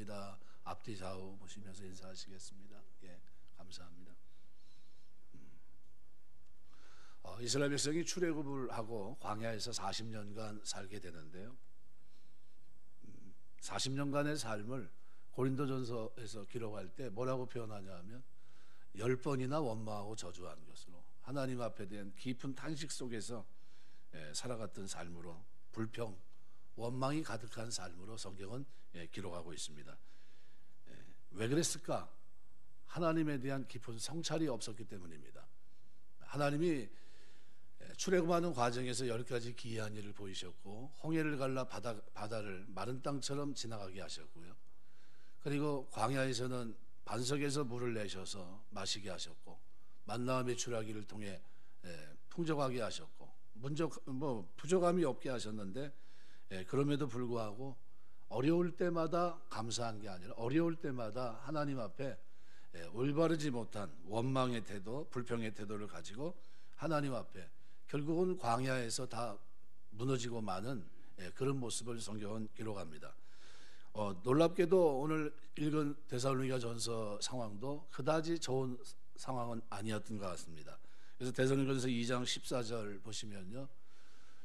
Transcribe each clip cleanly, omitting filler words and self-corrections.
감사합니다. 앞뒤 좌우 보시면서 인사하시겠습니다. 예, 감사합니다. 이스라엘 백성이 출애굽을 하고 광야에서 40년간 살게 되는데요. 40년간의 삶을 고린도전서에서 기록할 때 뭐라고 표현하냐 하면 10번이나 원망하고 저주한 것으로 하나님 앞에 대한 깊은 탄식 속에서 살아갔던 삶으로 불평, 원망이 가득한 삶으로 성경은 기록하고 있습니다. 왜 그랬을까? 하나님에 대한 깊은 성찰이 없었기 때문입니다. 하나님이 출애굽하는 과정에서 10가지 기이한 일을 보이셨고 홍해를 갈라 바다를 마른 땅처럼 지나가게 하셨고요. 그리고 광야에서는 반석에서 물을 내셔서 마시게 하셨고 만나와 메추라기를 통해 풍족하게 하셨고 부족함이 없게 하셨는데 그럼에도 불구하고 어려울 때마다 감사한 게 아니라 어려울 때마다 하나님 앞에 올바르지 못한 원망의 태도, 불평의 태도를 가지고 하나님 앞에 결국은 광야에서 다 무너지고 마는 그런 모습을 성경은 기록합니다. 놀랍게도 오늘 읽은 데살로니가 전서 상황도 그다지 좋은 상황은 아니었던 것 같습니다. 그래서 데살로니가전서 2장 14절 보시면요,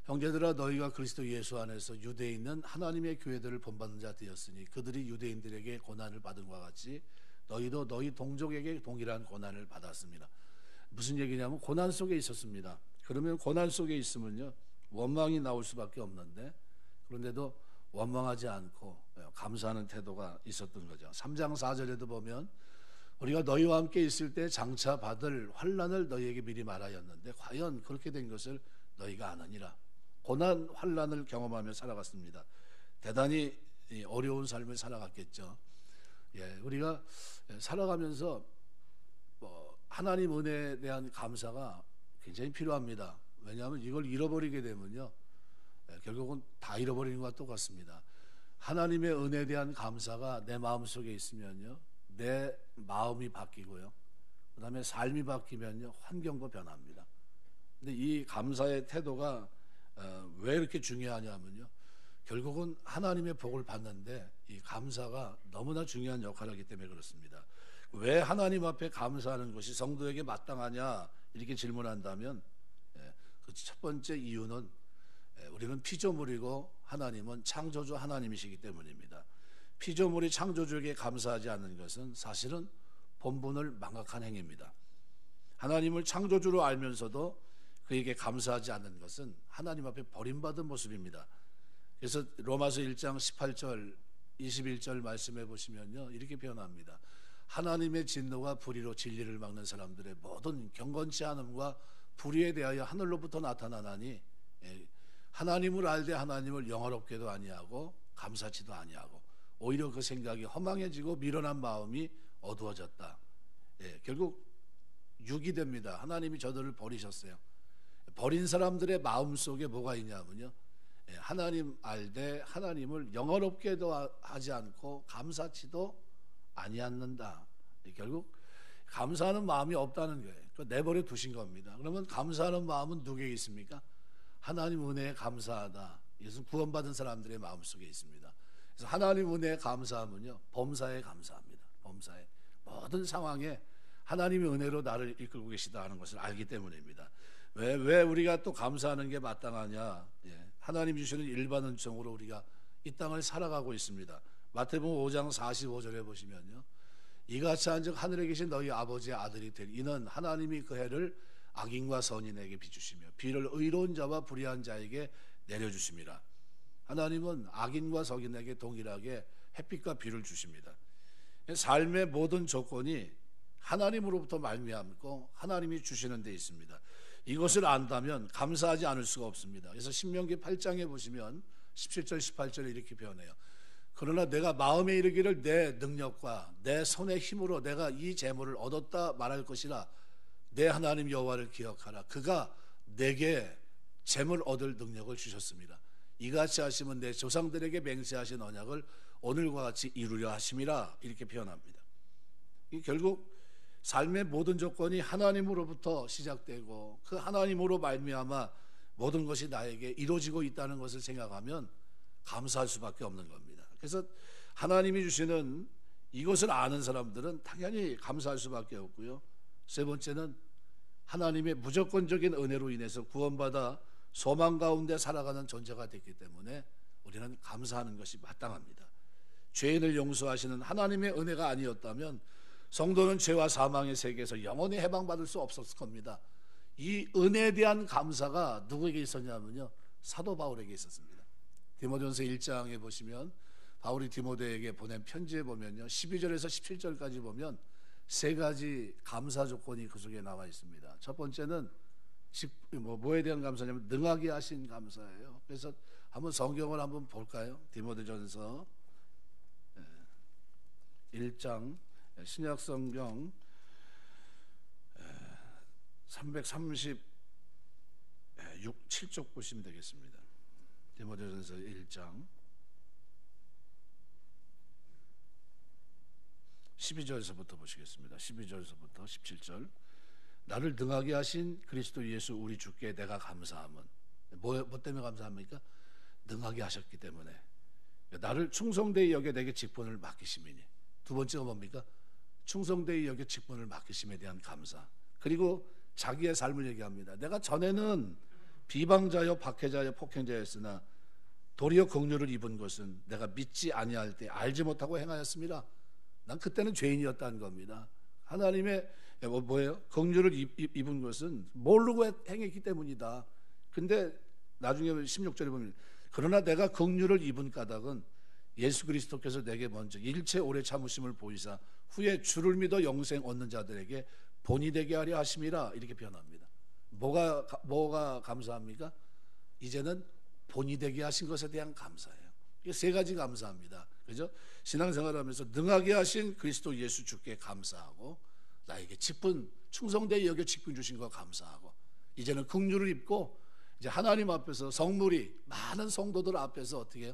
형제들아 너희가 그리스도 예수 안에서 유대에 있는 하나님의 교회들을 본받는 자 되었으니 그들이 유대인들에게 고난을 받은 것과 같이 너희도 너희 동족에게 동일한 고난을 받았습니다. 무슨 얘기냐면 고난 속에 있었습니다. 그러면 고난 속에 있으면요 원망이 나올 수밖에 없는데 그런데도 원망하지 않고 감사하는 태도가 있었던 거죠. 3장 4절에도 보면 우리가 너희와 함께 있을 때 장차 받을 환난을 너희에게 미리 말하였는데 과연 그렇게 된 것을 너희가 아느니라. 고난 환난을 경험하며 살아갔습니다. 대단히 어려운 삶을 살아갔겠죠. 우리가 살아가면서 하나님 은혜에 대한 감사가 굉장히 필요합니다. 왜냐하면 이걸 잃어버리게 되면요 결국은 다 잃어버리는 것과 똑같습니다. 하나님의 은혜에 대한 감사가 내 마음속에 있으면요 내 마음이 바뀌고요 그 다음에 삶이 바뀌면요 환경도 변합니다. 근데 이 감사의 태도가 왜 이렇게 중요하냐면요 결국은 하나님의 복을 받는데 이 감사가 너무나 중요한 역할을 하기 때문에 그렇습니다. 왜 하나님 앞에 감사하는 것이 성도에게 마땅하냐 이렇게 질문한다면 그 첫 번째 이유는 우리는 피조물이고 하나님은 창조주 하나님이시기 때문입니다. 피조물이 창조주에게 감사하지 않는 것은 사실은 본분을 망각한 행위입니다. 하나님을 창조주로 알면서도 그에게 감사하지 않는 것은 하나님 앞에 버림받은 모습입니다. 그래서 로마서 1장 18절 21절 말씀해 보시면요 이렇게 표현합니다. 하나님의 진노가 불의로 진리를 막는 사람들의 모든 경건치 않음과 불의에 대하여 하늘로부터 나타나나니 하나님을 알되 하나님을 영화롭게도 아니하고 감사치도 아니하고 오히려 그 생각이 허망해지고 미련한 마음이 어두워졌다. 결국 유기됩니다. 하나님이 저들을 버리셨어요. 버린 사람들의 마음속에 뭐가 있냐면요 하나님 알되 하나님을 영화롭게도 하지 않고 감사치도 아니않는다. 결국 감사하는 마음이 없다는 거예요. 내버려 두신 겁니다. 그러면 감사하는 마음은 누구에게 있습니까? 하나님 은혜에 감사하다. 이것은 구원받은 사람들의 마음속에 있습니다. 그래서 하나님 은혜에 감사하면요 범사에 감사합니다. 범사에 모든 상황에 하나님의 은혜로 나를 이끌고 계시다 하는 것을 알기 때문입니다. 왜 우리가 또 감사하는 게 마땅하냐? 하나님 주시는 일반 은총으로 우리가 이 땅을 살아가고 있습니다. 마태복음 5장 45절에 보시면요 이같이 한즉 하늘에 계신 너희 아버지의 아들이 될 이는 하나님이 그 해를 악인과 선인에게 비주시며 비를 의로운 자와 불의한 자에게 내려주심이라. 하나님은 악인과 선인에게 동일하게 햇빛과 비를 주십니다. 삶의 모든 조건이 하나님으로부터 말미암고 하나님이 주시는 데 있습니다. 이것을 안다면 감사하지 않을 수가 없습니다. 그래서 신명기 8장에 보시면 17절 18절에 이렇게 표현해요. 그러나 내가 마음에 이르기를 내 능력과 내 손의 힘으로 내가 이 재물을 얻었다 말할 것이라. 내 하나님 여호와를 기억하라. 그가 내게 재물 얻을 능력을 주셨습니다. 이같이 하시면 내 조상들에게 맹세하신 언약을 오늘과 같이 이루려 하심이라. 이렇게 표현합니다. 결국 삶의 모든 조건이 하나님으로부터 시작되고 그 하나님으로 말미암아 모든 것이 나에게 이루어지고 있다는 것을 생각하면 감사할 수밖에 없는 겁니다. 그래서 하나님이 주시는 이것을 아는 사람들은 당연히 감사할 수밖에 없고요. 세 번째는 하나님의 무조건적인 은혜로 인해서 구원받아 소망 가운데 살아가는 존재가 됐기 때문에 우리는 감사하는 것이 마땅합니다. 죄인을 용서하시는 하나님의 은혜가 아니었다면 성도는 죄와 사망의 세계에서 영원히 해방받을 수 없었을 겁니다. 이 은혜에 대한 감사가 누구에게 있었냐면요, 사도 바울에게 있었습니다. 디모데전서 1장에 보시면 바울이 디모데에게 보낸 편지에 보면요, 12절에서 17절까지 보면 세 가지 감사 조건이 그 속에 나와 있습니다. 첫 번째는 뭐에 대한 감사냐면 능하게 하신 감사예요. 그래서 한번 성경을 한번 볼까요? 디모데전서 1장 신약 성경 336, 7쪽 보시면 되겠습니다. 디모데전서 1장 12절에서부터 보시겠습니다. 12절에서부터 17절. 나를 능하게 하신 그리스도 예수 우리 주께 내가 감사함은, 뭐 때문에 감사합니까? 능하게 하셨기 때문에. 나를 충성되이 여겨 내게 직분을 맡기심이니. 두 번째가 뭡니까? 충성되이 여겨 직분을 맡기심에 대한 감사. 그리고 자기의 삶을 얘기합니다. 내가 전에는 비방자요 박해자요 폭행자였으나 도리어 긍휼을 입은 것은 내가 믿지 아니할 때 알지 못하고 행하였습니다. 난 그때는 죄인이었다는 겁니다. 하나님의 뭐예요? 긍휼을 입은 것은 모르고 행했기 때문이다. 근데 나중에 16절에 보면 그러나 내가 긍휼을 입은 까닭은 예수 그리스도께서 내게 먼저 일체 오래 참으심을 보이사 후에 주를 믿어 영생 얻는 자들에게 본이 되게 하려 하심이라, 이렇게 표현합니다. 뭐가 감사합니까? 이제는 본이 되게 하신 것에 대한 감사예요. 이게 세 가지 감사합니다. 그죠? 신앙생활하면서 능하게 하신 그리스도 예수 주께 감사하고, 나에게 직분, 충성되이 여겨 직분 주신 거 감사하고, 이제는 긍휼을 입고 이제 하나님 앞에서 성물이 많은 성도들 앞에서 어떻게 해요?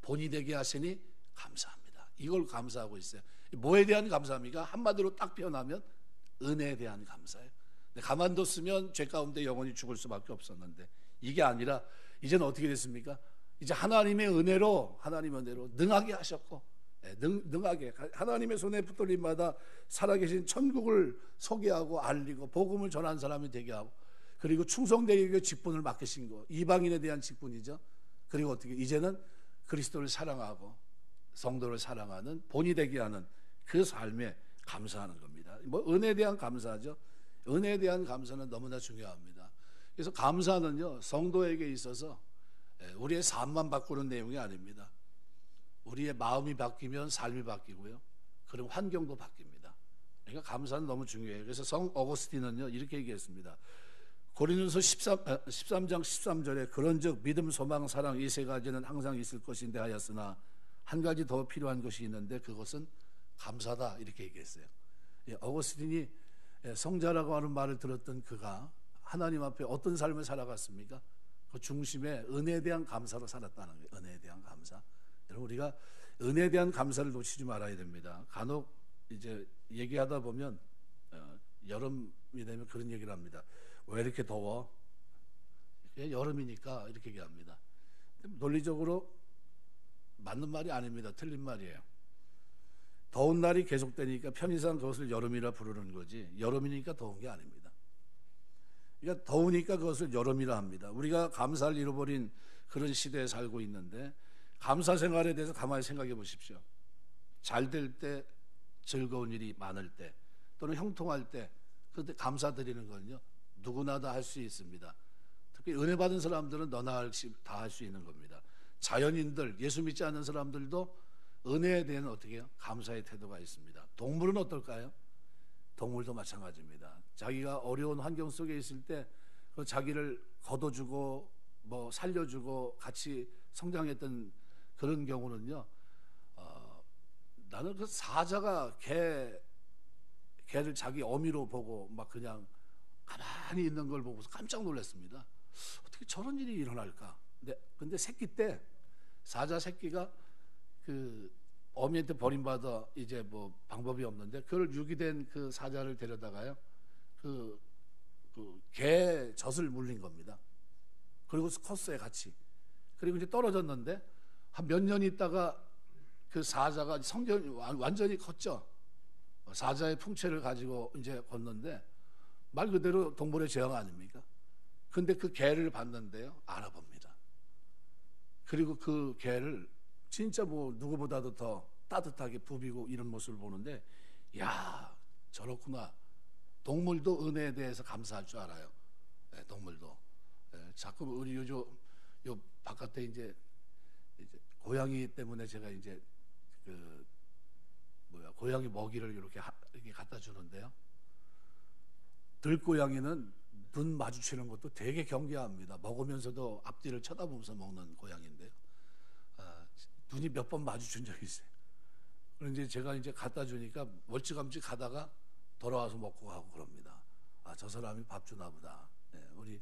본이 되게 하시니 감사합니다. 이걸 감사하고 있어요. 뭐에 대한 감사합니까? 한마디로 딱 표현하면 은혜에 대한 감사예요. 가만뒀으면 죄 가운데 영원히 죽을 수밖에 없었는데 이게 아니라 이제는 어떻게 됐습니까? 이제 하나님의 은혜로 능하게 하셨고, 능하게 하나님의 손에 붙들림마다 살아계신 천국을 소개하고 알리고 복음을 전한 사람이 되게 하고, 그리고 충성되게 직분을 맡기신 거, 이방인에 대한 직분이죠. 그리고 어떻게 이제는 그리스도를 사랑하고 성도를 사랑하는 본이 되게 하는 그 삶에 감사하는 겁니다. 뭐 은혜에 대한 감사죠. 은혜에 대한 감사는 너무나 중요합니다. 그래서 감사는요, 성도에게 있어서 우리의 삶만 바꾸는 내용이 아닙니다. 우리의 마음이 바뀌면 삶이 바뀌고요, 그럼 환경도 바뀝니다. 그러니까 감사는 너무 중요해요. 그래서 성 어거스틴은요 이렇게 얘기했습니다. 고린도서 13장 13절에 그런즉 믿음, 소망, 사랑 이 세 가지는 항상 있을 것인데 하였으나 한 가지 더 필요한 것이 있는데 그것은 감사다, 이렇게 얘기했어요. 어거스틴이 성자라고 하는 말을 들었던 그가 하나님 앞에 어떤 삶을 살아갔습니까? 그 중심에 은혜에 대한 감사로 살았다는 거예요. 은혜에 대한 감사. 여러분, 우리가 은혜에 대한 감사를 놓치지 말아야 됩니다. 간혹 이제 얘기하다 보면 여름이 되면 그런 얘기를 합니다. 왜 이렇게 더워? 여름이니까 이렇게 얘기합니다. 논리적으로 맞는 말이 아닙니다. 틀린 말이에요. 더운 날이 계속되니까 편의상 그것을 여름이라 부르는 거지, 여름이니까 더운 게 아닙니다. 그러니까 더우니까 그것을 여름이라 합니다. 우리가 감사를 잃어버린 그런 시대에 살고 있는데, 감사 생활에 대해서 가만히 생각해 보십시오. 잘 될 때, 즐거운 일이 많을 때, 또는 형통할 때, 그때 감사드리는 건요, 누구나 다 할 수 있습니다. 특히 은혜 받은 사람들은 너나 다 할 수 있는 겁니다. 자연인들, 예수 믿지 않는 사람들도 은혜에 대한 어떻게 해요? 감사의 태도가 있습니다. 동물은 어떨까요? 동물도 마찬가지입니다. 자기가 어려운 환경 속에 있을 때 그 자기를 걷어주고 뭐 살려주고 같이 성장했던 그런 경우는요, 나는 그 사자가 개를 자기 어미로 보고 막 그냥 가만히 있는 걸 보고서 깜짝 놀랐습니다. 어떻게 저런 일이 일어날까? 근데 새끼 때 사자 새끼가 그 어미한테 버림받아 이제 뭐 방법이 없는데 그걸 유기된 그 사자를 데려다가요, 그 개 젖을 물린 겁니다. 그리고 컸어요, 같이. 그리고 이제 떨어졌는데 한 몇 년 있다가 그 사자가 성경이 완전히 컸죠. 사자의 풍채를 가지고 이제 걷는데 말 그대로 동물의 재앙 아닙니까? 근데 그 개를 봤는데요, 알아봅니다. 그리고 그 개를 진짜 뭐 누구보다도 더 따뜻하게 부비고 이런 모습을 보는데, 야, 저렇구나. 동물도 은혜에 대해서 감사할 줄 알아요. 네, 동물도. 네, 자꾸 우리 요 바깥에 이제 고양이 때문에 제가 이제 고양이 먹이를 이렇게 갖다 주는데요. 들고양이는 눈 마주치는 것도 되게 경계합니다. 먹으면서도 앞뒤를 쳐다보면서 먹는 고양이인데요. 눈이 몇 번 마주친 적이 있어요. 그런데 제가 이제 갖다 주니까 멀찌감치 가다가 돌아와서 먹고 가고 그럽니다. 저 사람이 밥 주나 보다. 네, 우리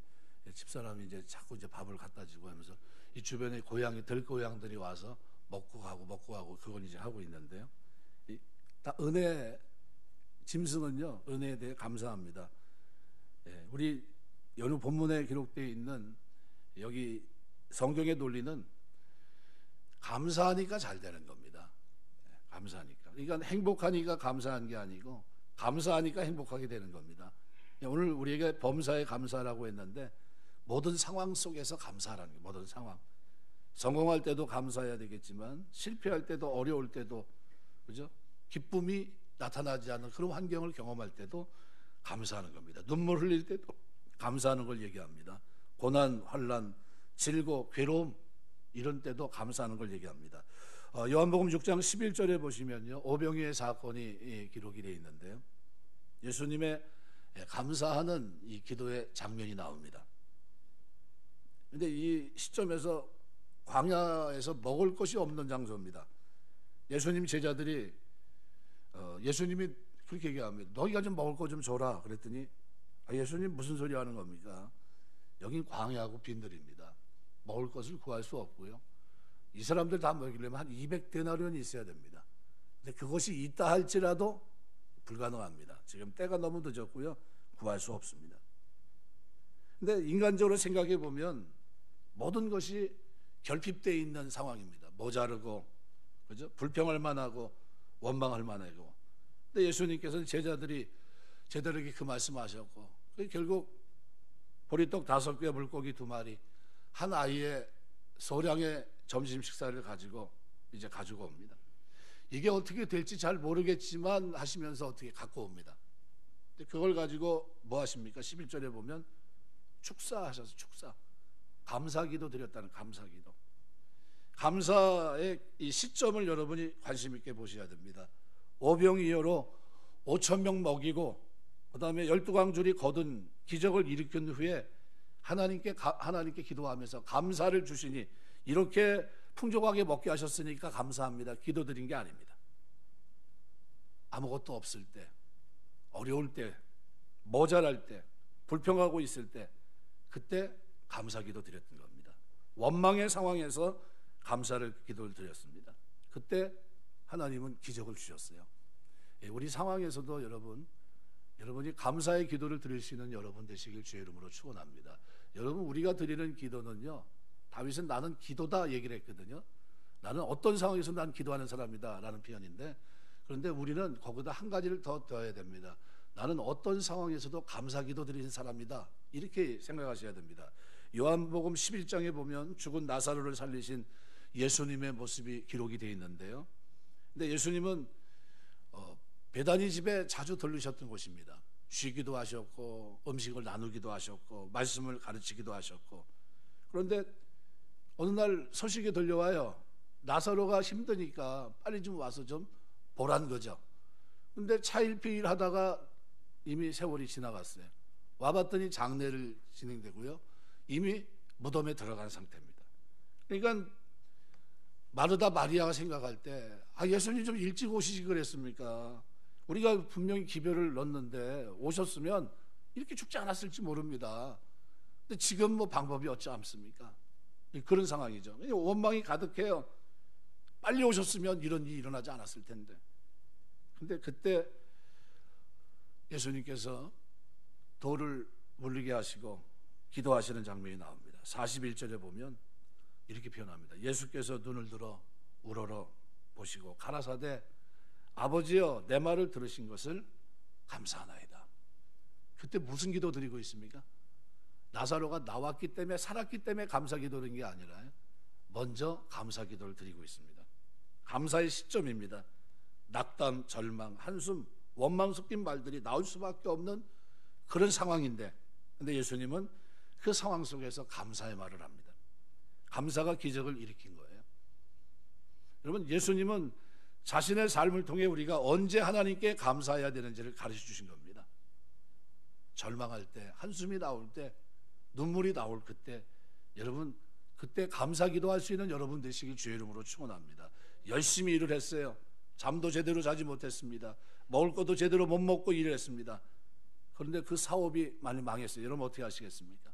집사람이 이제 자꾸 이제 밥을 갖다 주고 하면서 이 주변에 들고양들이 와서 먹고 가고 그걸 이제 하고 있는데요. 다 은혜, 짐승은요, 은혜에 대해 감사합니다. 예, 우리 여느 본문에 기록되어 있는 여기 성경의 논리는 감사하니까 잘 되는 겁니다. 예, 감사하니까. 그러니까 행복하니까 감사한 게 아니고 감사하니까 행복하게 되는 겁니다. 오늘 우리에게 범사에 감사라고 했는데 모든 상황 속에서 감사라는 거예요. 모든 상황. 성공할 때도 감사해야 되겠지만 실패할 때도 어려울 때도, 그죠? 기쁨이 나타나지 않는 그런 환경을 경험할 때도 감사하는 겁니다. 눈물 흘릴 때도 감사하는 걸 얘기합니다. 고난, 환난, 질고, 괴로움 이런 때도 감사하는 걸 얘기합니다. 요한복음 6장 11절에 보시면요, 오병이의 사건이 기록이 되어 있는데요, 예수님의 감사하는 이 기도의 장면이 나옵니다. 그런데 이 시점에서 광야에서 먹을 것이 없는 장소입니다. 예수님 제자들이 예수님이 그렇게 얘기합니다. 너희가 좀 먹을 거 좀 줘라. 그랬더니 예수님 무슨 소리 하는 겁니까? 여긴 광야하고 빈들입니다. 먹을 것을 구할 수 없고요. 이 사람들 다 먹이려면 한 200데나리온이 있어야 됩니다. 근데 그것이 있다 할지라도 불가능합니다. 지금 때가 너무 늦었고요. 구할 수 없습니다. 근데 인간적으로 생각해 보면 모든 것이 결핍되어 있는 상황입니다. 모자르고, 그죠? 불평할 만하고 원망할 만하고. 근데 예수님께서는 제자들에게 그 말씀하셨고, 결국 보리떡 5개, 물고기 2마리, 한 아이의 소량의 점심 식사를 가지고 옵니다. 이게 어떻게 될지 잘 모르겠지만 하시면서 어떻게 갖고 옵니다. 근데 그걸 가지고 뭐 하십니까? 11절에 보면 축사하셔서 축사. 감사기도 드렸다는 감사기도. 감사의 이 시점을 여러분이 관심 있게 보셔야 됩니다. 오병이어로 5,000명 먹이고 그다음에 12광줄이 거둔 기적을 일으킨 후에 하나님께 기도하면서 감사를 주시니 이렇게 풍족하게 먹게 하셨으니까 감사합니다. 기도드린 게 아닙니다. 아무것도 없을 때, 어려울 때, 모자랄 때, 불평하고 있을 때, 그때 감사기도 드렸던 겁니다. 원망의 상황에서 기도를 드렸습니다. 그때 하나님은 기적을 주셨어요. 우리 상황에서도 여러분이 감사의 기도를 드릴 수 있는 여러분 되시길 주의 이름으로 축원합니다. 여러분, 우리가 드리는 기도는요, 다윗은 나는 기도다 얘기를 했거든요. 나는 어떤 상황에서 난 기도하는 사람이다 라는 표현인데, 그런데 우리는 거기다 한 가지를 더 더해야 됩니다. 나는 어떤 상황에서도 감사기도 드리는 사람이다, 이렇게 생각하셔야 됩니다. 요한복음 11장에 보면 죽은 나사로를 살리신 예수님의 모습이 기록이 되어 있는데요, 근데 예수님은 베다니 집에 자주 들르셨던 곳입니다. 쉬기도 하셨고 음식을 나누기도 하셨고 말씀을 가르치기도 하셨고, 그런데 어느 날 소식이 들려와요. 나사로가 힘드니까 빨리 좀 와서 좀 보란 거죠. 그런데 차일피일 하다가 이미 세월이 지나갔어요. 와봤더니 장례를 진행되고요, 이미 무덤에 들어간 상태입니다. 그러니까 마르다 마리아가 생각할 때, 예수님 좀 일찍 오시지 그랬습니까? 우리가 분명히 기별을 넣었는데 오셨으면 이렇게 죽지 않았을지 모릅니다. 근데 지금 뭐 방법이 어찌 않습니까? 그런 상황이죠. 원망이 가득해요. 빨리 오셨으면 이런 일이 일어나지 않았을 텐데. 근데 그때 예수님께서 돌을 물리게 하시고 기도하시는 장면이 나옵니다. 41절에 보면 이렇게 표현합니다. 예수께서 눈을 들어 우러러 보시고 가라사대 아버지여 내 말을 들으신 것을 감사하나이다. 그때 무슨 기도 드리고 있습니까? 나사로가 나왔기 때문에 살았기 때문에 감사 기도를 드린 게 아니라 먼저 감사 기도를 드리고 있습니다. 감사의 시점입니다. 낙담, 절망, 한숨, 원망 섞인 말들이 나올 수밖에 없는 그런 상황인데, 근데 예수님은 그 상황 속에서 감사의 말을 합니다. 감사가 기적을 일으킨 거예요. 여러분, 예수님은 자신의 삶을 통해 우리가 언제 하나님께 감사해야 되는지를 가르쳐 주신 겁니다. 절망할 때, 한숨이 나올 때, 눈물이 나올 그때, 여러분 그때 감사 기도할 수 있는 여러분 되시길 주의 이름으로 축원합니다. 열심히 일을 했어요. 잠도 제대로 자지 못했습니다. 먹을 것도 제대로 못 먹고 일을 했습니다. 그런데 그 사업이 많이 망했어요. 여러분 어떻게 하시겠습니까?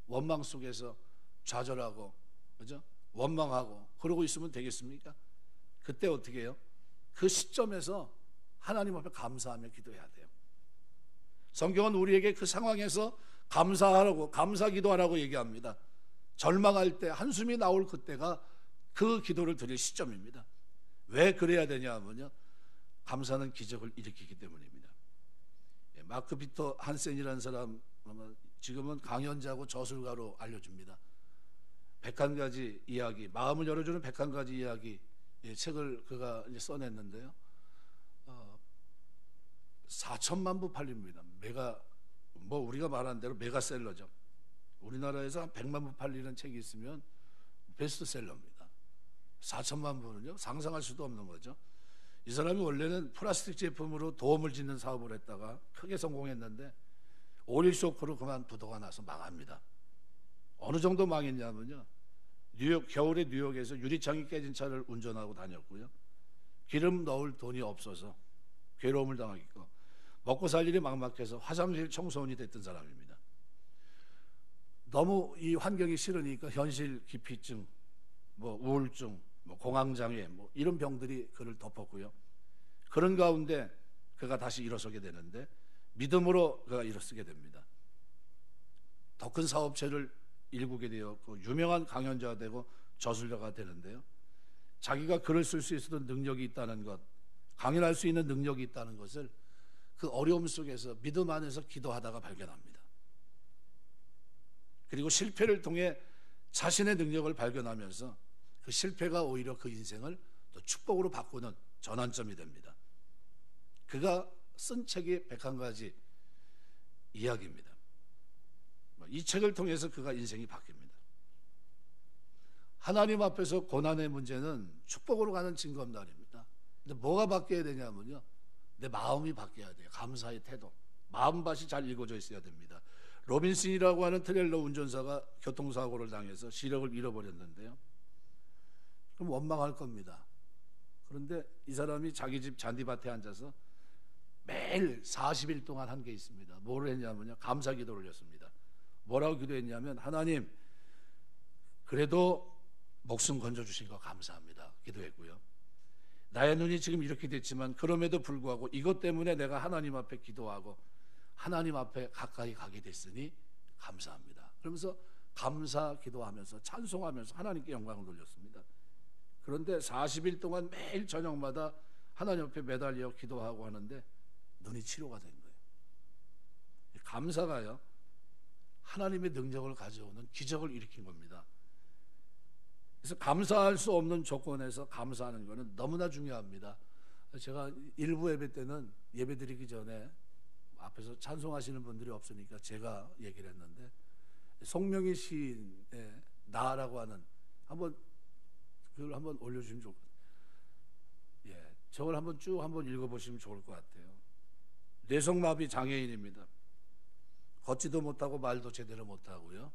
원망 속에서 좌절하고, 그죠? 원망하고 그러고 있으면 되겠습니까? 그때 어떻게 해요? 그 시점에서 하나님 앞에 감사하며 기도해야 돼요. 성경은 우리에게 그 상황에서 감사하라고, 감사 기도하라고 얘기합니다. 절망할 때, 한숨이 나올 그때가 그 기도를 드릴 시점입니다. 왜 그래야 되냐 하면요, 감사는 기적을 일으키기 때문입니다. 마크 피터 한센이라는 사람, 지금은 강연자고 저술가로 알려집니다. 101가지 이야기, 마음을 열어주는 101가지 이야기, 책을 그가 이제 써냈는데요. 4천만 부 팔립니다. 우리가 말하는 대로 메가셀러죠. 우리나라에서 한 100만 부 팔리는 책이 있으면 베스트셀러입니다. 4천만 부는요, 상상할 수도 없는 거죠. 이 사람이 원래는 플라스틱 제품으로 도움을 짓는 사업을 했다가 크게 성공했는데 오일 쇼크로 그만두다가 나서 망합니다. 어느 정도 망했냐면요, 겨울에 뉴욕에서 유리창이 깨진 차를 운전하고 다녔고요, 기름 넣을 돈이 없어서 괴로움을 당하겠고, 먹고 살 일이 막막해서 화장실 청소원이 됐던 사람입니다. 너무 이 환경이 싫으니까 현실 기피증, 우울증, 공황장애, 이런 병들이 그를 덮었고요. 그런 가운데 그가 다시 일어서게 되는데 믿음으로 그가 일어서게 됩니다. 더 큰 사업체를 일구게 되었고 유명한 강연자가 되고 저술가가 되는데요. 자기가 글을 쓸 수 있었던 능력이 있다는 것, 강연할 수 있는 능력이 있다는 것을 그 어려움 속에서 믿음 안에서 기도하다가 발견합니다. 그리고 실패를 통해 자신의 능력을 발견하면서 그 실패가 오히려 그 인생을 또 축복으로 바꾸는 전환점이 됩니다. 그가 쓴 책이 101가지 이야기입니다. 이 책을 통해서 그가 인생이 바뀝니다. 하나님 앞에서 고난의 문제는 축복으로 가는 징검다리입니다. 근데 뭐가 바뀌어야 되냐면요, 내 마음이 바뀌어야 돼요. 감사의 태도, 마음밭이 잘 읽어져 있어야 됩니다. 로빈슨이라고 하는 트레일러 운전사가 교통사고를 당해서 시력을 잃어버렸는데요, 그럼 원망할 겁니다. 그런데 이 사람이 자기 집 잔디밭에 앉아서 매일 40일 동안 한 게 있습니다. 뭐를 했냐면요, 감사 기도를 올렸습니다. 뭐라고 기도했냐면, 하나님 그래도 목숨 건져주신 거 감사합니다 기도했고요, 나의 눈이 지금 이렇게 됐지만 그럼에도 불구하고 이것 때문에 내가 하나님 앞에 기도하고 하나님 앞에 가까이 가게 됐으니 감사합니다. 그러면서 감사 기도하면서 찬송하면서 하나님께 영광을 돌렸습니다. 그런데 40일 동안 매일 저녁마다 하나님 앞에 매달려 기도하고 하는데 눈이 치료가 된 거예요. 감사가요, 하나님의 능력을 가져오는 기적을 일으킨 겁니다. 그래서 감사할 수 없는 조건에서 감사하는 것은 너무나 중요합니다. 제가 일부 예배 때는 예배 드리기 전에 앞에서 찬송하시는 분들이 없으니까 제가 얘기를 했는데, 송명희 시인의 나라고 하는, 그걸 한번 올려주시면 좋을 것 같아요. 저걸 쭉 읽어보시면 좋을 것 같아요. 뇌성마비 장애인입니다. 걷지도 못하고 말도 제대로 못하고요,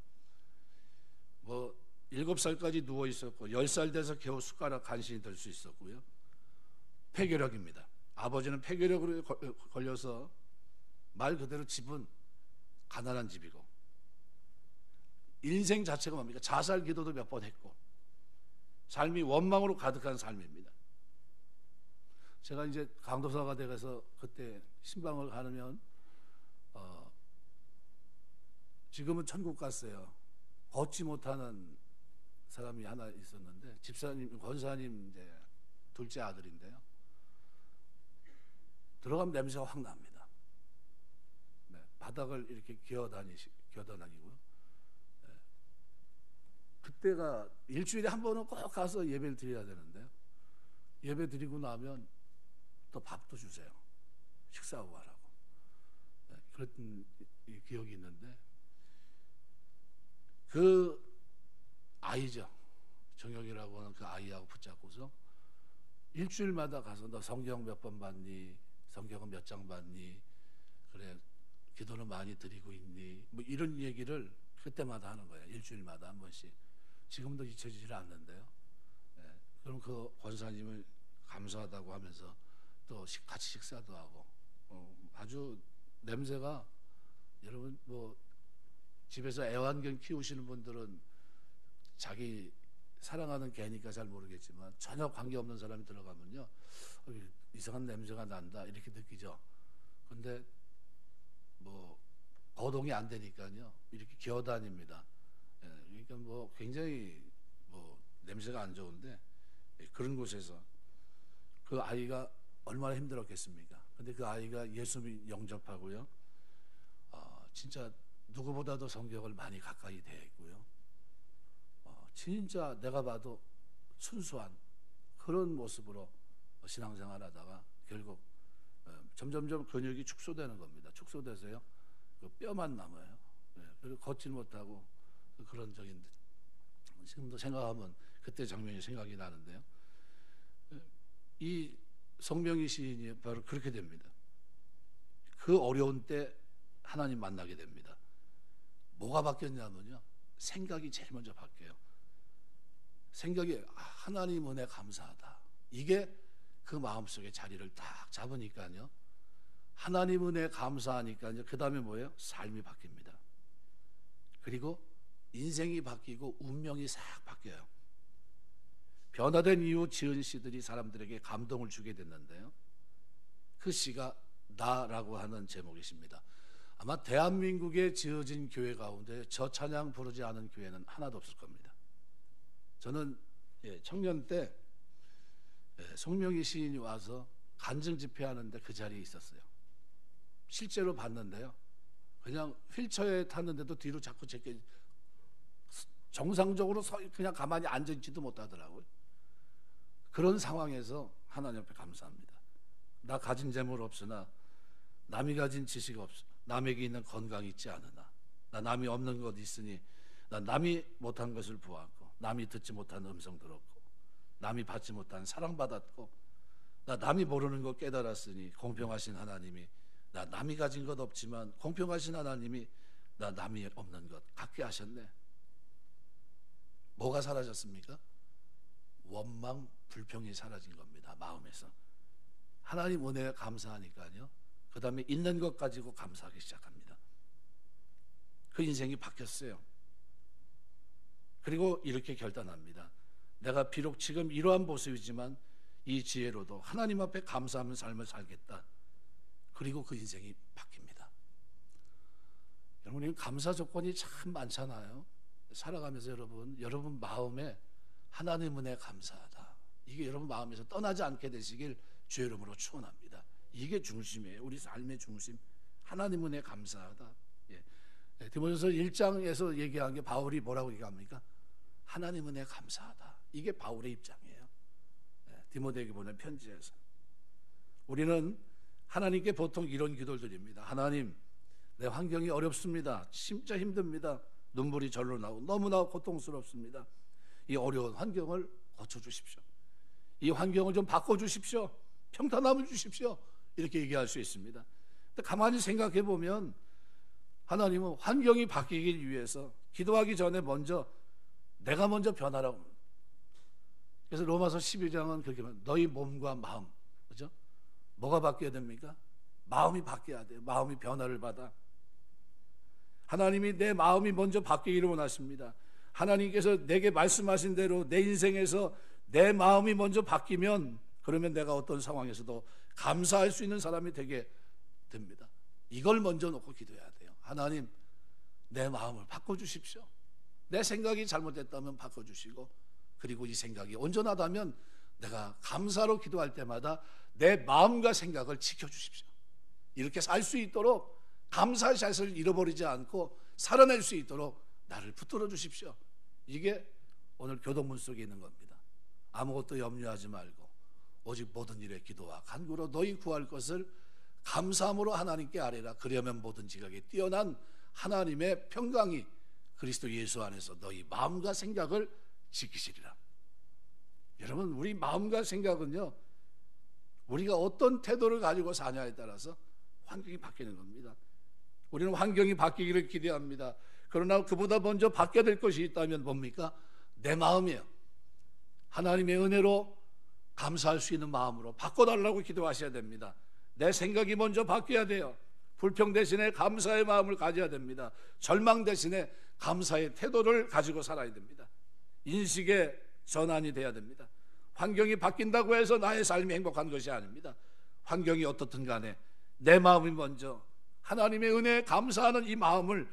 7살까지 누워 있었고 10살 돼서 겨우 숟가락 간신히 들 수 있었고요, 폐결핵입니다. 아버지는 폐결핵으로 걸려서 말 그대로 집은 가난한 집이고, 인생 자체가 뭡니까? 자살 기도도 몇 번 했고, 삶이 원망으로 가득한 삶입니다. 제가 이제 강도사가 돼서 그때 신방을 가면 지금은 천국 갔어요. 걷지 못하는 사람이 하나 있었는데, 집사님, 권사님 이제 둘째 아들인데요. 들어가면 냄새가 확 납니다. 네, 바닥을 이렇게 기어다니고요. 네. 그때가 일주일에 한 번은 꼭 가서 예배를 드려야 되는데요. 예배 드리고 나면 또 밥도 주세요. 식사하고 가라고. 네, 그랬던 기억이 있는데, 그 아이죠. 정혁이라고 하는 그 아이하고 붙잡고서 일주일마다 가서 너 성경 몇 번 봤니? 성경은 몇 장 봤니? 그래, 기도는 많이 드리고 있니? 뭐 이런 얘기를 그때마다 하는 거예요. 일주일마다 한 번씩. 지금도 잊혀지질 않는데요. 예, 그럼 그 권사님을 감사하다고 하면서 또 같이 식사도 하고, 아주 냄새가, 여러분 뭐 집에서 애완견 키우시는 분들은 자기 사랑하는 개니까 잘 모르겠지만 전혀 관계없는 사람이 들어가면요, 이상한 냄새가 난다 이렇게 느끼죠. 근데 뭐 거동이 안 되니까요, 이렇게 기어다닙니다. 예, 그러니까 뭐 굉장히 뭐 냄새가 안 좋은데, 그런 곳에서 그 아이가 얼마나 힘들었겠습니까? 근데 그 아이가 예수 영접하고요, 진짜 누구보다도 성경을 많이 가까이 대했고요, 진짜 내가 봐도 순수한 그런 모습으로 신앙생활하다가 결국 점점점 근육이 축소되는 겁니다. 축소돼서요, 그 뼈만 남아요. 그리고 걷질 못하고 그런 적인데, 지금도 생각하면 그때 장면이 생각이 나는데요. 이 성명희 시인이 바로 그렇게 됩니다. 그 어려운 때 하나님 만나게 됩니다. 뭐가 바뀌었냐면요, 생각이 제일 먼저 바뀌어요. 생각이 하나님 은혜 감사하다. 이게 그 마음속에 자리를 딱 잡으니까요, 하나님 은혜 감사하니까요, 그 다음에 뭐예요? 삶이 바뀝니다. 그리고 인생이 바뀌고 운명이 싹 바뀌어요. 변화된 이후 지은 시들이 사람들에게 감동을 주게 됐는데요, 그 시가 나라고 하는 제목이십니다. 아마 대한민국에 지어진 교회 가운데 저 찬양 부르지 않은 교회는 하나도 없을 겁니다. 저는 청년 때 송명희 시인이 와서 간증 집회하는데 그 자리에 있었어요. 실제로 봤는데요, 그냥 휠체어에 탔는데도 뒤로 자꾸 제게 정상적으로 그냥 가만히 앉아있지도 못하더라고요. 그런 상황에서 하나님 앞에 감사합니다. 나 가진 재물 없으나, 남이 가진 지식 없으나, 남에게 있는 건강이 있지 않으나, 나 남이 없는 것 있으니, 나 남이 못한 것을 보았고, 남이 듣지 못한 음성 들었고, 남이 받지 못한 사랑받았고, 나 남이 모르는 것 깨달았으니, 공평하신 하나님이 나 남이 가진 것 없지만 공평하신 하나님이 나 남이 없는 것 갖게 하셨네. 뭐가 사라졌습니까? 원망, 불평이 사라진 겁니다. 마음에서. 하나님 은혜에 감사하니까요, 그 다음에 있는 것 가지고 감사하기 시작합니다. 그 인생이 바뀌었어요. 그리고 이렇게 결단합니다. 내가 비록 지금 이러한 모습이지만 이 지혜로도 하나님 앞에 감사하는 삶을 살겠다. 그리고 그 인생이 바뀝니다. 여러분, 감사 조건이 참 많잖아요. 살아가면서 여러분 마음에 하나님 은혜 감사하다, 이게 여러분 마음에서 떠나지 않게 되시길 주의 이름으로 축원합니다. 이게 중심이에요. 우리 삶의 중심. 하나님 은혜 감사하다. 디모데전서 1장에서 얘기한 게 바울이 뭐라고 얘기합니까? 하나님 은혜 감사하다. 이게 바울의 입장이에요. 디모데에게 보낸 편지에서. 우리는 하나님께 보통 이런 기도를 드립니다. 하나님, 내 환경이 어렵습니다. 진짜 힘듭니다. 눈물이 절로 나오고 너무나 고통스럽습니다. 이 어려운 환경을 고쳐주십시오. 이 환경을 좀 바꿔주십시오. 평탄함을 주십시오. 이렇게 얘기할 수 있습니다. 근데 가만히 생각해 보면 하나님은 환경이 바뀌기 위해서 기도하기 전에 내가 먼저 변하라고. 그래서 로마서 12장은 그렇게 말합니다. 너희 몸과 마음, 그죠? 뭐가 바뀌어야 됩니까? 마음이 바뀌어야 돼요. 마음이 변화를 받아. 하나님이 내 마음이 먼저 바뀌기를 원하십니다. 하나님께서 내게 말씀하신 대로 내 인생에서 내 마음이 먼저 바뀌면, 그러면 내가 어떤 상황에서도 감사할 수 있는 사람이 되게 됩니다. 이걸 먼저 놓고 기도해야 돼요. 하나님, 내 마음을 바꿔주십시오. 내 생각이 잘못됐다면 바꿔주시고, 그리고 이 생각이 온전하다면 내가 감사로 기도할 때마다 내 마음과 생각을 지켜주십시오. 이렇게 살 수 있도록 감사의 자세를 잃어버리지 않고 살아낼 수 있도록 나를 붙들어 주십시오. 이게 오늘 교동문 속에 있는 겁니다. 아무것도 염려하지 말고 오직 모든 일에 기도와 간구로 너희 구할 것을 감사함으로 하나님께 아뢰라. 그러면 모든 지각에 뛰어난 하나님의 평강이 그리스도 예수 안에서 너희 마음과 생각을 지키시리라. 여러분, 우리 마음과 생각은요, 우리가 어떤 태도를 가지고 사냐에 따라서 환경이 바뀌는 겁니다. 우리는 환경이 바뀌기를 기대합니다. 그러나 그보다 먼저 바뀌어야 될 것이 있다면 뭡니까? 내 마음이에요. 하나님의 은혜로 감사할 수 있는 마음으로 바꿔달라고 기도하셔야 됩니다. 내 생각이 먼저 바뀌어야 돼요. 불평 대신에 감사의 마음을 가져야 됩니다. 절망 대신에 감사의 태도를 가지고 살아야 됩니다. 인식의 전환이 돼야 됩니다. 환경이 바뀐다고 해서 나의 삶이 행복한 것이 아닙니다. 환경이 어떻든 간에 내 마음이 먼저 하나님의 은혜에 감사하는 이 마음을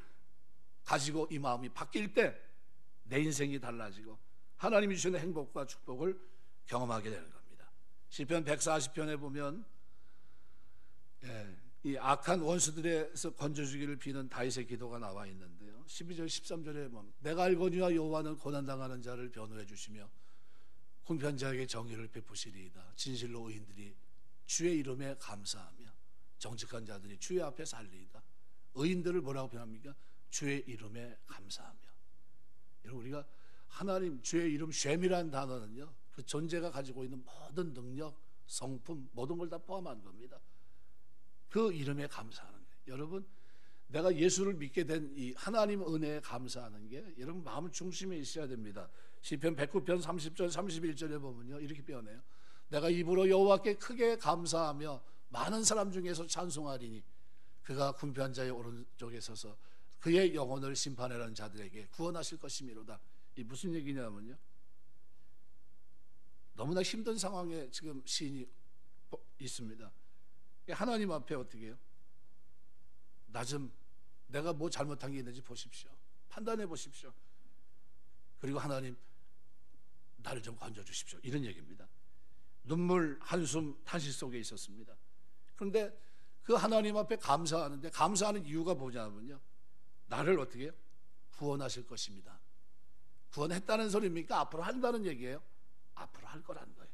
가지고 이 마음이 바뀔 때 내 인생이 달라지고 하나님이 주시는 행복과 축복을 경험하게 되는 겁니다. 시편 140편에 보면 이 악한 원수들에서 건져주기를 비는 다윗의 기도가 나와 있는데요, 12절 13절에 보면 내가 알거니와 여호와는 고난당하는 자를 변호해 주시며 궁편자에게 정의를 베푸시리이다. 진실로 의인들이 주의 이름에 감사하며 정직한 자들이 주의 앞에 살리이다. 의인들을 뭐라고 표현합니까? 주의 이름에 감사하며. 여러분, 우리가 하나님 주의 이름 쉔이라는 단어는요, 그 존재가 가지고 있는 모든 능력, 성품, 모든 걸 다 포함한 겁니다. 그 이름에 감사하는 거예요. 여러분, 내가 예수를 믿게 된 이 하나님 은혜에 감사하는 게 여러분 마음 중심에 있어야 됩니다. 시편 109편 30절 31절에 보면요, 이렇게 표현해요. 내가 입으로 여호와께 크게 감사하며 많은 사람 중에서 찬송하리니 그가 궁핍한 자의 오른쪽에 서서 그의 영혼을 심판하라는 자들에게 구원하실 것이미로다. 이 무슨 얘기냐면요, 너무나 힘든 상황에 지금 시인이 있습니다. 하나님 앞에 어떻게 해요? 나 좀 내가 뭐 잘못한 게 있는지 보십시오. 판단해 보십시오. 그리고 하나님 나를 좀 건져주십시오. 이런 얘기입니다. 눈물, 한숨, 탄식 속에 있었습니다. 그런데 그 하나님 앞에 감사하는데 감사하는 이유가 뭐냐면요, 나를 어떻게 해요? 구원하실 것입니다. 구원했다는 소리입니까? 앞으로 한다는 얘기예요? 앞으로 할 거라는 거예요.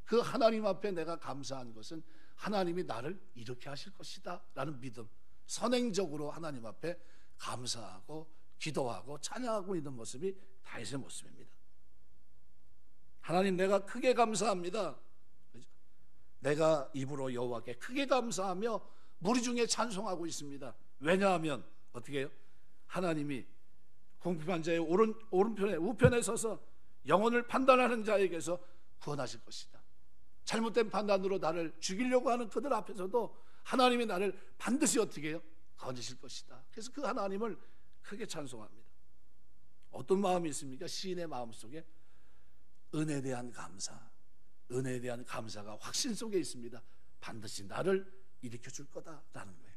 그 하나님 앞에 내가 감사한 것은 하나님이 나를 이렇게 하실 것이다 라는 믿음, 선행적으로 하나님 앞에 감사하고 기도하고 찬양하고 있는 모습이 다윗의 모습입니다. 하나님, 내가 크게 감사합니다. 내가 입으로 여호와께 크게 감사하며 무리 중에 찬송하고 있습니다. 왜냐하면 어떻게 해요? 하나님이 궁핍한 자의 오른편에 우편에 서서 영혼을 판단하는 자에게서 구원하실 것이다. 잘못된 판단으로 나를 죽이려고 하는 그들 앞에서도 하나님이 나를 반드시 어떻게 해요? 건지실 것이다. 그래서 그 하나님을 크게 찬송합니다. 어떤 마음이 있습니까? 시인의 마음속에 은혜에 대한 감사, 은혜에 대한 감사가 확신 속에 있습니다. 반드시 나를 일으켜 줄 거다라는 거예요.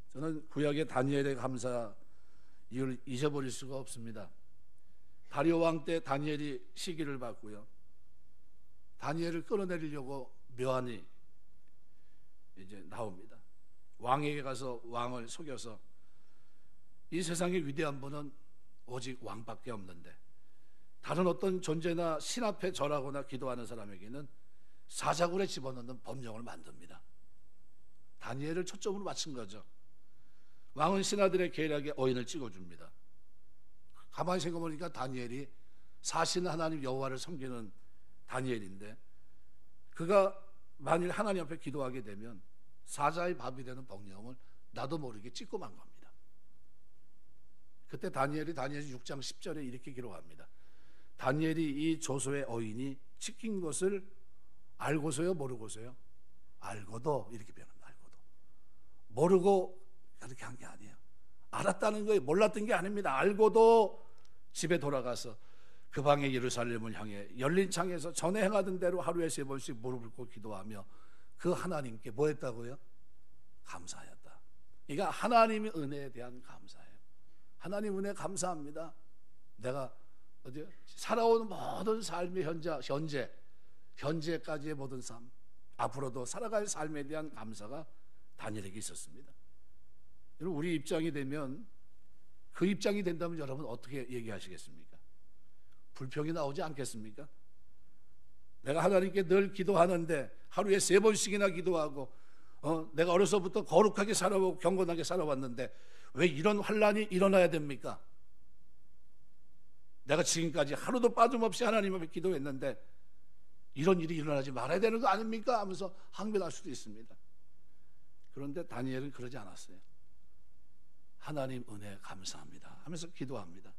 저는 구약의 다니엘의 감사, 이걸 잊어버릴 수가 없습니다. 다리오 왕 때 다니엘이 시기를 받고요, 다니엘을 끌어내리려고 묘한이 이제 나옵니다. 왕에게 가서 왕을 속여서 이 세상의 위대한 분은 오직 왕밖에 없는데 다른 어떤 존재나 신 앞에 절하거나 기도하는 사람에게는 사자굴에 집어넣는 법령을 만듭니다. 다니엘을 초점으로 맞춘 거죠. 왕은 신하들의 계략에 어인을 찍어줍니다. 가만히 생각해보니까 다니엘이 사신 하나님 여호와를 섬기는 다니엘인데, 그가 만일 하나님 앞에 기도하게 되면 사자의 밥이 되는 법령을 나도 모르게 찍고 만 겁니다. 그때 다니엘 6장 10절에 이렇게 기록합니다. 다니엘이 이 조소의 어인이 찍힌 것을 알고서요, 모르고서요? 알고도, 이렇게 표현합니다. 알고도. 모르고 그렇게 한 게 아니에요. 알았다는 거예요. 몰랐던 게 아닙니다. 알고도 집에 돌아가서 그 방에 예루살렘을 향해 열린 창에서 전에 행하던 대로 하루에 3번씩 무릎을 꿇고 기도하며 그 하나님께 뭐 했다고요? 감사하였다. 그러니까 하나님의 은혜에 대한 감사예요. 하나님 은혜 감사합니다. 내가 어디요? 살아온 모든 삶의 현재까지의 모든 삶, 앞으로도 살아갈 삶에 대한 감사가 다니엘에게 있었습니다. 여러분, 우리 입장이 되면, 그 입장이 된다면 여러분 어떻게 얘기하시겠습니까? 불평이 나오지 않겠습니까? 내가 하나님께 늘 기도하는데 하루에 3번씩이나 기도하고 내가 어려서부터 거룩하게 살아오고 경건하게 살아왔는데 왜 이런 환난이 일어나야 됩니까? 내가 지금까지 하루도 빠짐없이 하나님 앞에 기도했는데 이런 일이 일어나지 말아야 되는 거 아닙니까? 하면서 항변할 수도 있습니다. 그런데 다니엘은 그러지 않았어요. 하나님 은혜 감사합니다 하면서 기도합니다.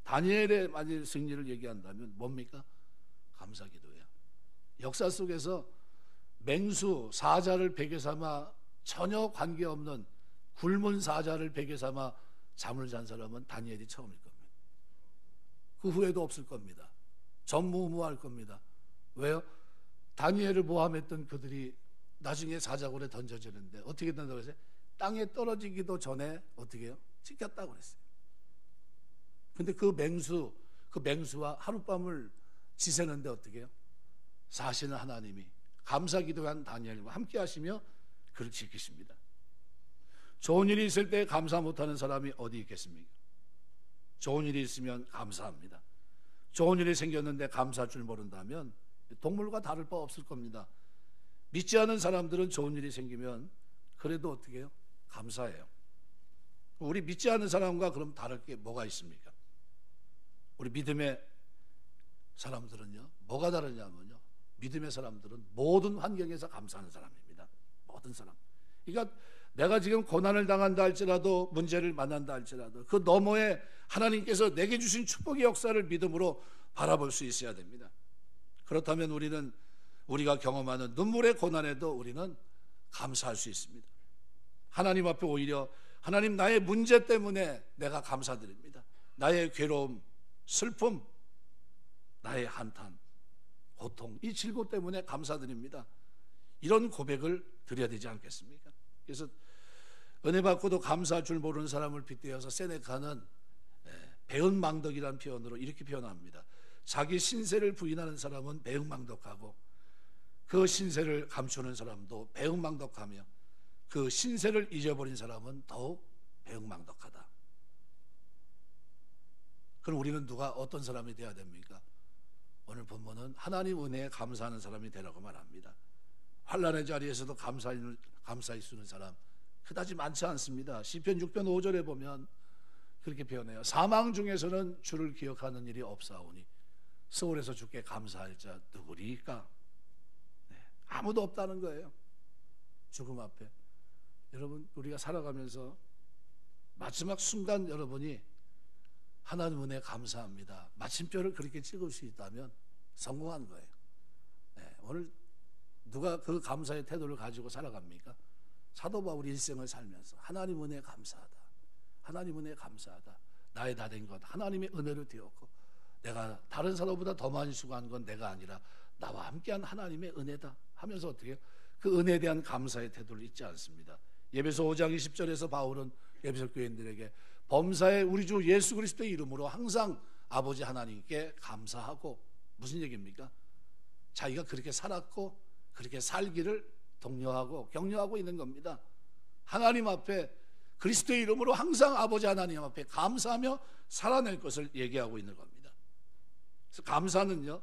다니엘의 만일 승리를 얘기한다면 뭡니까? 감사 기도예요. 역사 속에서 맹수 사자를 베개 삼아 전혀 관계없는 굶은 사자를 베개 삼아 잠을 잔 사람은 다니엘이 처음일 겁니다. 그 후에도 없을 겁니다. 전무후무할 겁니다. 왜요? 다니엘을 모함했던 그들이 나중에 사자굴에 던져지는데 어떻게 된다고 했어요? 땅에 떨어지기도 전에 어떻게 해요? 찍혔다고 그랬어요. 근데 그 맹수와 하룻밤을 지새는데 어떻게 해요? 사시는 하나님이 감사 기도한 다니엘과 함께 하시며 그를 지키십니다. 좋은 일이 있을 때 감사 못하는 사람이 어디 있겠습니까? 좋은 일이 있으면 감사합니다. 좋은 일이 생겼는데 감사할 줄 모른다면 동물과 다를 바 없을 겁니다. 믿지 않은 사람들은 좋은 일이 생기면 그래도 어떻게 해요? 감사해요. 우리 믿지 않는 사람과 그럼 다를 게 뭐가 있습니까? 우리 믿음의 사람들은요, 뭐가 다르냐면요, 믿음의 사람들은 모든 환경에서 감사하는 사람입니다. 모든 사람. 그러니까 내가 지금 고난을 당한다 할지라도, 문제를 만난다 할지라도 그 너머에 하나님께서 내게 주신 축복의 역사를 믿음으로 바라볼 수 있어야 됩니다. 그렇다면 우리가 경험하는 눈물의 고난에도 우리는 감사할 수 있습니다. 하나님 앞에 오히려 하나님, 나의 문제 때문에 내가 감사드립니다. 나의 괴로움, 슬픔, 나의 한탄, 고통, 이 질고 때문에 감사드립니다. 이런 고백을 드려야 되지 않겠습니까? 그래서 은혜 받고도 감사할 줄 모르는 사람을 빗대어서 세네카는 배은망덕이라는 표현으로 이렇게 표현합니다. 자기 신세를 부인하는 사람은 배은망덕하고 그 신세를 감추는 사람도 배은망덕하며 그 신세를 잊어버린 사람은 더욱 배은망덕하다. 그럼 우리는 어떤 사람이 되어야 됩니까? 오늘 본문은 하나님 은혜에 감사하는 사람이 되라고 말합니다. 환난의 자리에서도 감사히 쓰는 사람 그다지 많지 않습니다. 시편 6편 5절에 보면 그렇게 표현해요. 사망 중에서는 주를 기억하는 일이 없사오니 서울에서 주께 감사할 자 누구리까? 아무도 없다는 거예요. 죽음 앞에. 여러분, 우리가 살아가면서 마지막 순간 여러분이 하나님 은혜 감사합니다, 마침표를 그렇게 찍을 수 있다면 성공한 거예요. 오늘 누가 그 감사의 태도를 가지고 살아갑니까? 사도 바울이 일생을 살면서 하나님 은혜 감사하다, 하나님 은혜 감사하다, 나의 다 된 것 하나님의 은혜로 되었고 내가 다른 사람보다 더 많이 수고한 건 내가 아니라 나와 함께한 하나님의 은혜다 하면서 어떻게 해요? 그 은혜에 대한 감사의 태도를 잊지 않습니다. 에베소 5장 20절에서 바울은 에베소 교인들에게 범사에 우리 주 예수 그리스도의 이름으로 항상 아버지 하나님께 감사하고, 무슨 얘기입니까? 자기가 그렇게 살았고 그렇게 살기를 독려하고 격려하고 있는 겁니다. 하나님 앞에 그리스도의 이름으로 항상 아버지 하나님 앞에 감사하며 살아낼 것을 얘기하고 있는 겁니다. 그래서 감사는요,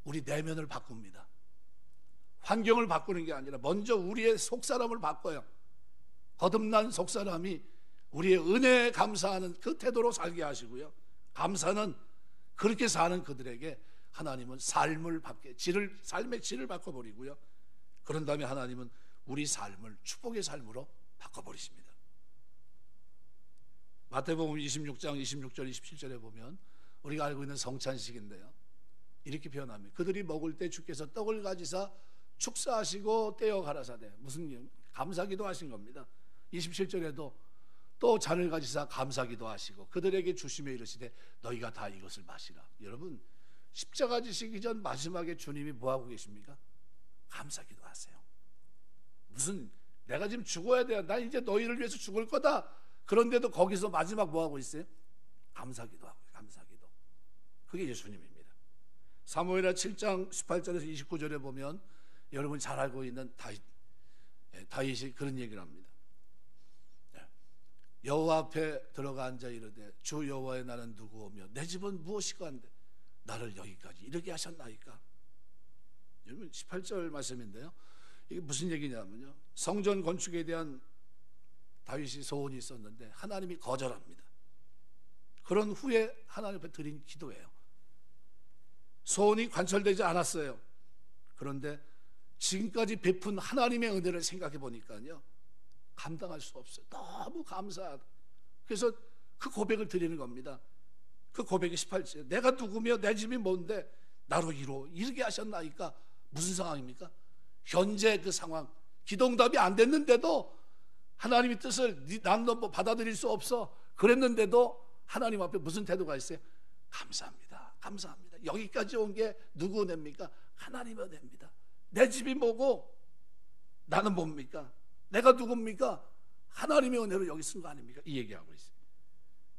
우리 내면을 바꿉니다. 환경을 바꾸는 게 아니라 먼저 우리의 속사람을 바꿔요. 거듭난 속사람이 우리의 은혜에 감사하는 그 태도로 살게 하시고요, 감사는 그렇게 사는 그들에게 하나님은 삶의 질을 바꿔버리고요, 그런 다음에 하나님은 우리 삶을 축복의 삶으로 바꿔버리십니다. 마태복음 26장 26절 27절에 보면 우리가 알고 있는 성찬식인데요, 이렇게 표현합니다. 그들이 먹을 때 주께서 떡을 가지사 축사하시고 떼어 가라사대, 무슨 감사기도 하신 겁니다. 27절에도 또 잔을 가지사 감사기도 하시고 그들에게 주시며 이르시되 너희가 다 이것을 마시라. 여러분, 십자가 지시기 전 마지막에 주님이 뭐하고 계십니까? 감사기도 하세요. 무슨 내가 지금 죽어야 돼, 나 이제 너희를 위해서 죽을 거다, 그런데도 거기서 마지막 뭐하고 있어요? 감사기도 하고, 감사기도. 그게 예수님입니다. 사무엘하 7장 18절에서 29절에 보면 여러분이 잘 알고 있는 다윗이 그런 얘기를 합니다. 여호와 앞에 들어가 앉아 이르되 주 여호와의 나는 누구오며 내 집은 무엇이고 한데 나를 여기까지 이르게 하셨나이까. 여러분 18절 말씀인데요, 이게 무슨 얘기냐면요, 성전 건축에 대한 다윗이 소원이 있었는데 하나님이 거절합니다. 그런 후에 하나님 앞에 드린 기도예요. 소원이 관철되지 않았어요. 그런데 지금까지 베푼 하나님의 은혜를 생각해 보니까요, 감당할 수 없어요. 너무 감사하다. 그래서 그 고백을 드리는 겁니다. 그 고백이 18절, 내가 누구며 내 집이 뭔데 나로 이르게 하셨나이까. 무슨 상황입니까? 현재 그 상황, 기도응답이 안 됐는데도 하나님의 뜻을 난 너 받아들일 수 없어 그랬는데도 하나님 앞에 무슨 태도가 있어요? 감사합니다. 감사합니다. 여기까지 온 게 누구 은혜입니까? 하나님의 은혜입니다. 내 집이 뭐고 나는 뭡니까? 내가 누굽니까? 하나님의 은혜로 여기 쓴 거 아닙니까? 이 얘기하고 있어요.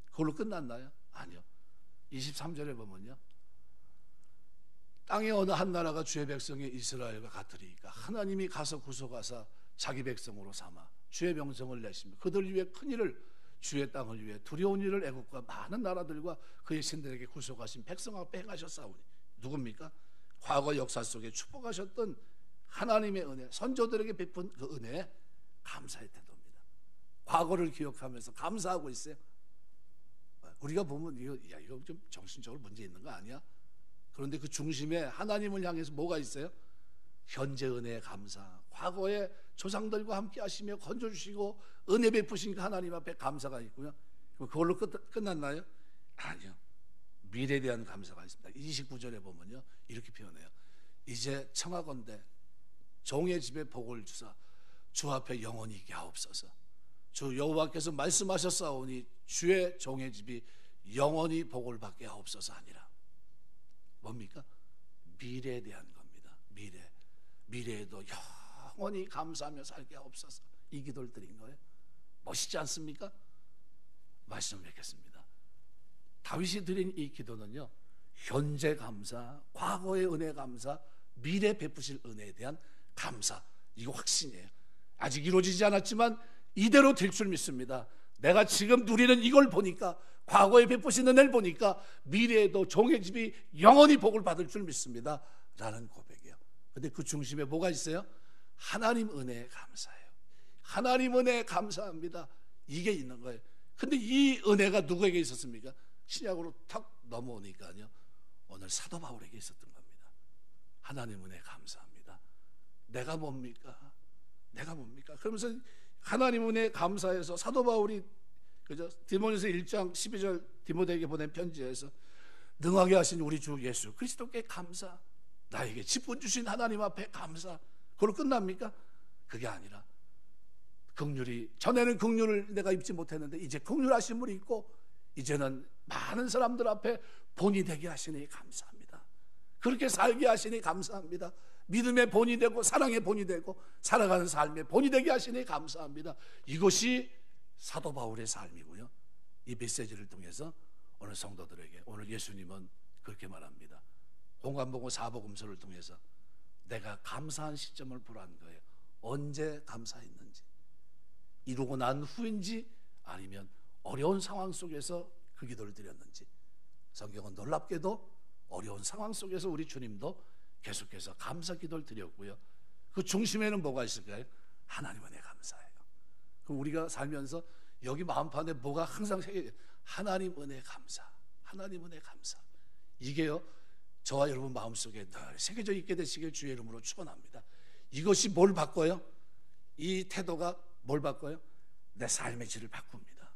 그걸로 끝났나요? 아니요. 23절에 보면요, 땅의 어느 한 나라가 주의 백성의 이스라엘과 같으리이까 하나님이 가서 구속하사 자기 백성으로 삼아 주의 명성을 내시며 그들 위해 큰 일을, 주의 땅을 위해 두려운 일을 애국과 많은 나라들과 그의 신들에게 구속하신 백성 앞에 행하셨사오니. 누굽니까? 과거 역사 속에 축복하셨던 하나님의 은혜, 선조들에게 베푼 그 은혜에 감사의 태도입니다. 과거를 기억하면서 감사하고 있어요. 우리가 보면 이거 좀 정신적으로 문제 있는 거 아니야? 그런데 그 중심에 하나님을 향해서 뭐가 있어요? 현재 은혜에 감사, 과거에 조상들과 함께 하시며 건져주시고 은혜 베푸신 그 하나님 앞에 감사가 있고요. 그걸로 끝났나요? 아니요. 미래에 대한 감사가 있습니다. 29절에 보면요, 이렇게 표현해요. 이제 청하건대 종의 집에 복을 주사 주 앞에 영원히 있게 하옵소서. 주 여호와께서 말씀하셨사오니 주의 종의 집이 영원히 복을 받게 하옵소서 하니라. 뭡니까? 미래에 대한 겁니다. 미래에도 영원히 감사하며 살게 하옵소서. 이 기도를 드린 거예요. 멋있지 않습니까? 말씀을 맺겠습니다. 다윗이 드린 이 기도는요, 현재 감사, 과거의 은혜 감사, 미래 베푸실 은혜에 대한 감사, 이거 확신이에요. 아직 이루어지지 않았지만 이대로 될 줄 믿습니다. 내가 지금 누리는 이걸 보니까, 과거에 베푸신 은혜를 보니까 미래에도 종의 집이 영원히 복을 받을 줄 믿습니다 라는 고백이에요. 근데 그 중심에 뭐가 있어요? 하나님 은혜에 감사해요. 하나님 은혜에 감사합니다. 이게 있는 거예요. 근데 이 은혜가 누구에게 있었습니까? 신약으로 탁 넘어오니까요, 오늘 사도 바울에게 있었던 겁니다. 하나님 은혜에 감사합니다. 내가 뭡니까? 그러면서 하나님 은혜에 감사해서 사도 바울이 디모데서 1장 12절 디모데에게 보낸 편지에서 능하게 하신 우리 주 예수 그리스도께 감사, 나에게 직분 주신 하나님 앞에 감사, 그걸로 끝납니까? 그게 아니라 전에는 긍휼을 내가 입지 못했는데 이제 긍휼하심을 입고 이제는 많은 사람들 앞에 본이 되게 하시니 감사합니다. 그렇게 살게 하시니 감사합니다. 믿음의 본이 되고 사랑의 본이 되고 살아가는 삶의 본이 되게 하시니 감사합니다. 이것이 사도 바울의 삶이고요. 이 메시지를 통해서 오늘 성도들에게, 오늘 예수님은 그렇게 말합니다. 공관복음 사복음서를 통해서 내가 감사한 시점을 보라는 거예요. 언제 감사했는지, 이루고 난 후인지 아니면 어려운 상황 속에서 그 기도를 드렸는지. 성경은 놀랍게도 어려운 상황 속에서 우리 주님도 계속해서 감사 기도를 드렸고요. 그 중심에는 뭐가 있을까요? 하나님 은혜 감사예요. 그럼 우리가 살면서 여기 마음판에 뭐가 항상 새겨져? 하나님 은혜 감사, 하나님 은혜 감사. 이게요, 저와 여러분 마음속에 늘 새겨져 있게 되시길 주의 이름으로 축원합니다. 이것이 뭘 바꿔요? 이 태도가 뭘 바꿔요? 내 삶의 질을 바꿉니다.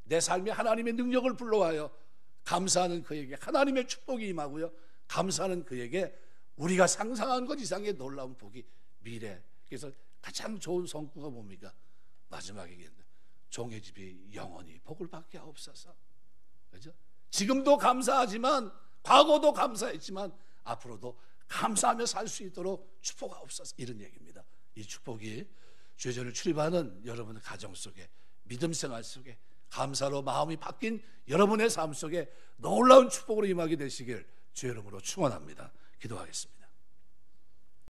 내 삶에 하나님의 능력을 불러와요. 감사하는 그에게 하나님의 축복이 임하고요, 감사하는 그에게 우리가 상상한 것 이상의 놀라운 복이 미래. 그래서 가장 좋은 성구가 뭡니까? 마지막에 얘기했는데 종의 집이 영원히 복을 받게 하옵소서. 그렇죠? 지금도 감사하지만, 과거도 감사했지만 앞으로도 감사하며 살 수 있도록 축복하옵소서, 이런 얘기입니다. 이 축복이 주의 전을 출입하는 여러분의 가정 속에, 믿음 생활 속에, 감사로 마음이 바뀐 여러분의 삶 속에 놀라운 축복으로 임하게 되시길 주의 이름으로 축원합니다. 기도하겠습니다.